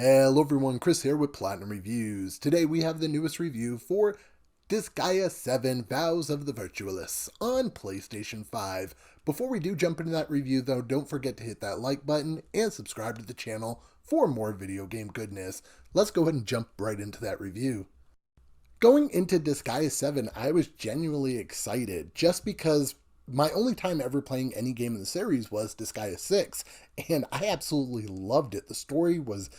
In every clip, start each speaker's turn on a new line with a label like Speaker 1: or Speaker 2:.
Speaker 1: Hello everyone, Chris here with Platinum Reviews. Today we have the newest review for Disgaea 7 Vows of the Virtueless on PlayStation 5. Before we do jump into that review though, don't forget to hit that like button and subscribe to the channel for more video game goodness. Let's go ahead and jump right into that review. Going into Disgaea 7, I was genuinely excited just because my only time ever playing any game in the series was Disgaea 6, and I absolutely loved it. The story was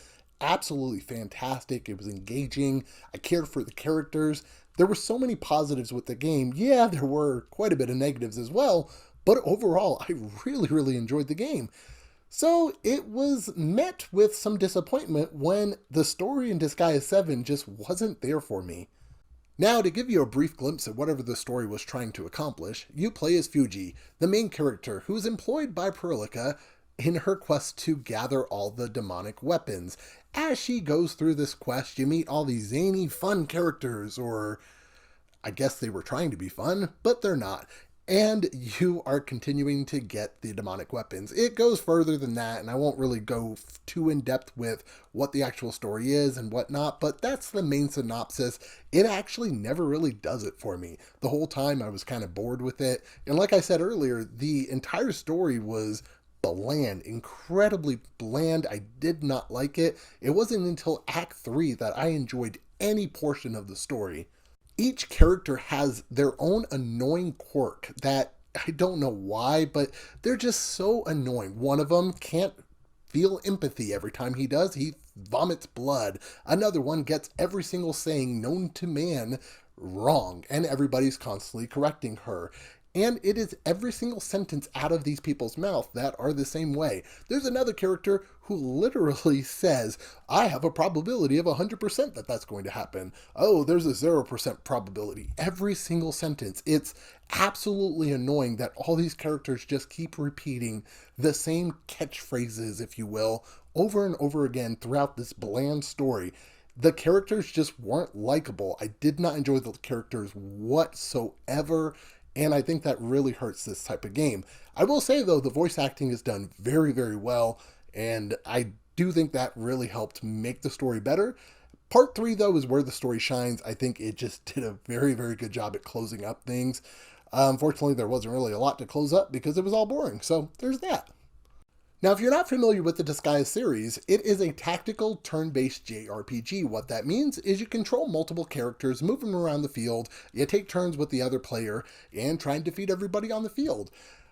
Speaker 1: absolutely fantastic. It was engaging. I cared for the characters. There were so many positives with the game. Yeah, there were quite a bit of negatives as well, but overall, I really enjoyed the game. So it was met with some disappointment when the story in Disgaea 7 just wasn't there for me. Now, to give you a brief glimpse at whatever the story was trying to accomplish, you play as Fuji, the main character who is employed by Perlica in her quest to gather all the demonic weapons. As she goes through this quest, you meet all these zany, fun characters, or I guess they were trying to be fun, but they're not. And you are continuing to get the demonic weapons. It goes further than that, and I won't really go too in depth with what the actual story is and whatnot, but that's the main synopsis. It actually never really does it for me. The whole time I was kind of bored with it. And like I said earlier, the entire story was bland, incredibly bland. I did not like it. It wasn't until Act 3 that I enjoyed any portion of the story. Each character has their own annoying quirk that I don't know why, but they're just so annoying. One of them can't feel empathy. Every time he does, he vomits blood. Another one gets every single saying known to man wrong, and everybody's constantly correcting her. And it is every single sentence out of these people's mouth that are the same way. There's another character who literally says, I have a probability of 100% that that's going to happen. Oh, there's a 0% probability. Every single sentence. It's absolutely annoying that all these characters just keep repeating the same catchphrases, if you will, over and over again throughout this bland story. The characters just weren't likable. I did not enjoy the characters whatsoever, and I think that really hurts this type of game. I will say, though, the voice acting is done very well, and I do think that really helped make the story better. Part 3, though, is where the story shines. I think it just did a very good job at closing up things. Unfortunately, there wasn't really a lot to close up because it was all boring, so there's that. Now, if you're not familiar with the Disgaea series, it is a tactical turn-based JRPG. What that means is you control multiple characters, move them around the field, you take turns with the other player, and try and defeat everybody on the field.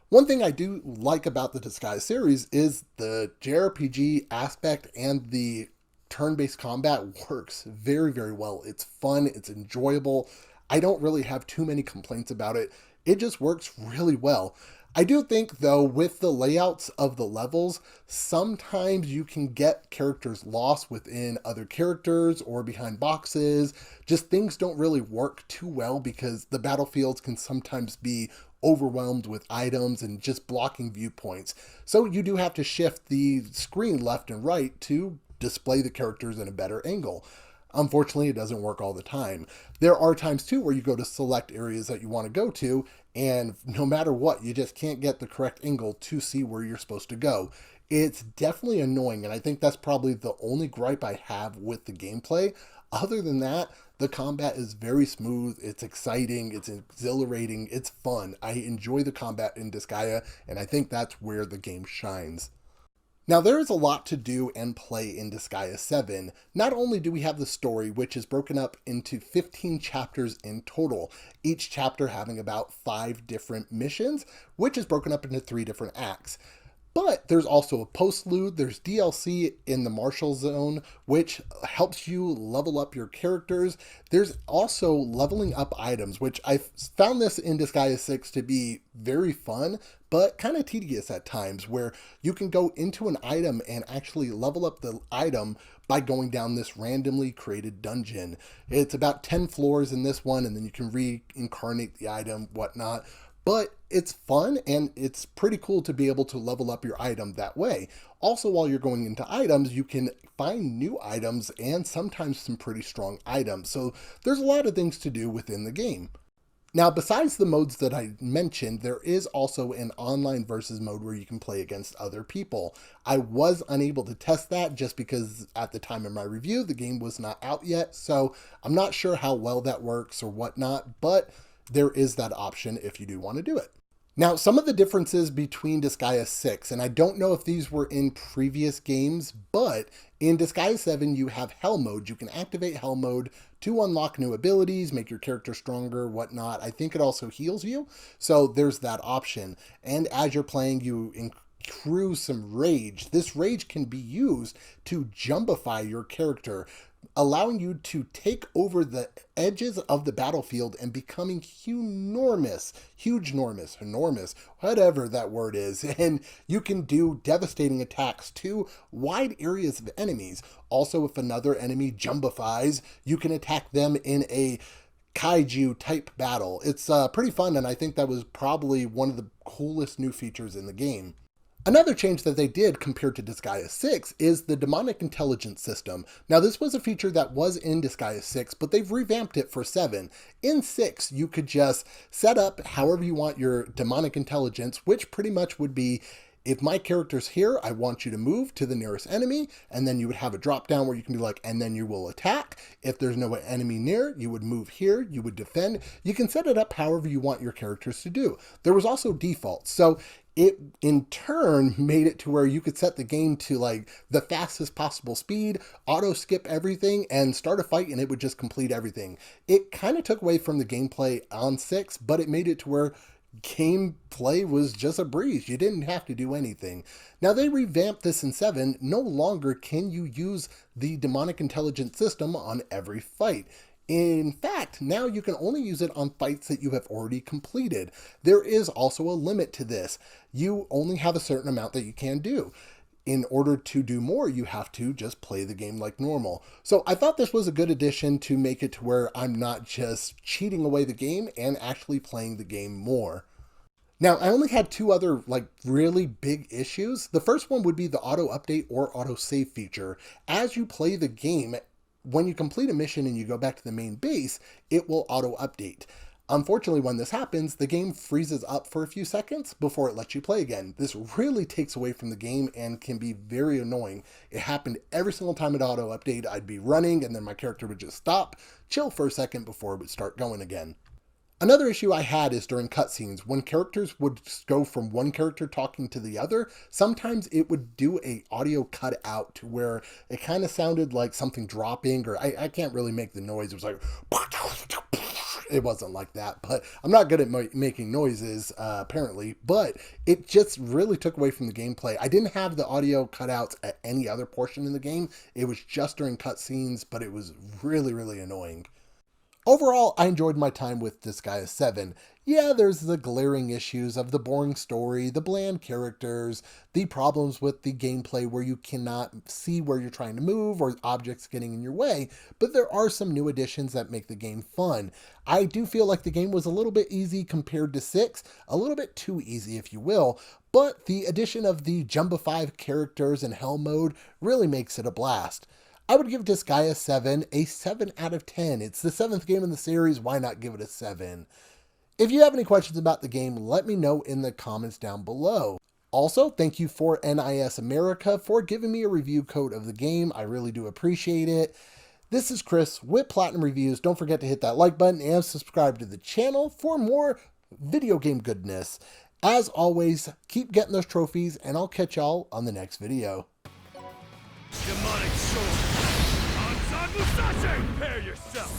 Speaker 1: One thing I do like about the Disgaea series is the JRPG aspect, and the turn-based combat works very well. It's fun, it's enjoyable. I don't really have too many complaints about it. It just works really well. I do think, though, with the layouts of the levels, sometimes you can get characters lost within other characters or behind boxes. Just things don't really work too well because the battlefields can sometimes be overwhelmed with items and just blocking viewpoints. So you do have to shift the screen left and right to display the characters in a better angle. Unfortunately, it doesn't work all the time. There are times, too, where you go to select areas that you want to go to, and no matter what, you just can't get the correct angle to see where you're supposed to go. It's definitely annoying, and I think that's probably the only gripe I have with the gameplay. Other than that, the combat is very smooth, it's exciting, it's exhilarating, it's fun. I enjoy the combat in Disgaea, and I think that's where the game shines. Now, there is a lot to do and play in Disgaea 7. Not only do we have the story, which is broken up into 15 chapters in total, each chapter having about 5 different missions, which is broken up into 3 different acts. But there's also a postlude, there's DLC in the Marshall Zone, which helps you level up your characters. There's also leveling up items, which I found this in Disgaea 6 to be very fun, but kind of tedious at times, where you can go into an item and actually level up the item by going down this randomly created dungeon. It's about 10 floors in this one, and then you can reincarnate the item, whatnot. But it's fun, and it's pretty cool to be able to level up your item that way. Also, while you're going into items, you can find new items and sometimes some pretty strong items. So there's a lot of things to do within the game. Now, besides the modes that I mentioned, there is also an online versus mode where you can play against other people. I was unable to test that just because at the time of my review, the game was not out yet. So I'm not sure how well that works or whatnot, but there is that option if you do want to do it. Now, some of the differences between Disgaea 6, and I don't know if these were in previous games, but in Disgaea 7, you have Hell Mode. You can activate Hell Mode to unlock new abilities, make your character stronger, whatnot. I think it also heals you, so there's that option. And as you're playing, you accrue some rage. This rage can be used to jumbify your character, allowing you to take over the edges of the battlefield and becoming enormous, whatever that word is. And you can do devastating attacks to wide areas of enemies. Also, if another enemy jumbifies, you can attack them in a kaiju type battle. It's pretty fun, and I think that was probably one of the coolest new features in the game. Another change that they did compared to Disgaea 6 is the demonic intelligence system. Now, this was a feature that was in Disgaea 6, but they've revamped it for 7. In 6, you could just set up however you want your demonic intelligence, which pretty much would be, if my character's here, I want you to move to the nearest enemy, and then you would have a drop down where you can be like, and then you will attack. If there's no enemy near, you would move here, you would defend. You can set it up however you want your characters to do. There was also defaults. So it in turn made it to where you could set the game to like the fastest possible speed, auto skip everything, and start a fight and it would just complete everything. It kind of took away from the gameplay on 6, but it made it to where gameplay was just a breeze. You didn't have to do anything. Now they revamped this in 7. No longer can you use the demonic intelligence system on every fight. In fact, now you can only use it on fights that you have already completed. There is also a limit to this. You only have a certain amount that you can do. In order to do more, you have to just play the game like normal. So I thought this was a good addition to make it to where I'm not just cheating away the game and actually playing the game more. Now, I only had 2 other really big issues. The first one would be the auto update or auto save feature. As you play the game, when you complete a mission and you go back to the main base, it will auto update. Unfortunately, when this happens, the game freezes up for a few seconds before it lets you play again. This really takes away from the game and can be very annoying. It happened every single time it auto update. I'd be running and then my character would just stop, chill for a second before it would start going again. Another issue I had is during cutscenes. When characters would go from one character talking to the other, sometimes it would do a audio cut out to where it kind of sounded like something dropping, or I can't really make the noise. It was like, it wasn't like that, but I'm not good at making noises, apparently, but it just really took away from the gameplay. I didn't have the audio cutouts at any other portion in the game. It was just during cutscenes, but it was really, really annoying. Overall, I enjoyed my time with Disgaea 7. Yeah, there's the glaring issues of the boring story, the bland characters, the problems with the gameplay where you cannot see where you're trying to move or objects getting in your way, but there are some new additions that make the game fun. I do feel like the game was a little bit easy compared to 6, a little bit too easy if you will, but the addition of the Jumbo 5 characters and Hell Mode really makes it a blast. I would give Disgaea 7 a 7 out of 10. It's the 7th game in the series, why not give it a 7? If you have any questions about the game, let me know in the comments down below. Also, thank you for NIS America for giving me a review code of the game. I really do appreciate it. This is Chris with Platinum Reviews. Don't forget to hit that like button and subscribe to the channel for more video game goodness. As always, keep getting those trophies, and I'll catch y'all on the next video.
Speaker 2: Demonic sword! Ansan Musashi! Prepare yourself!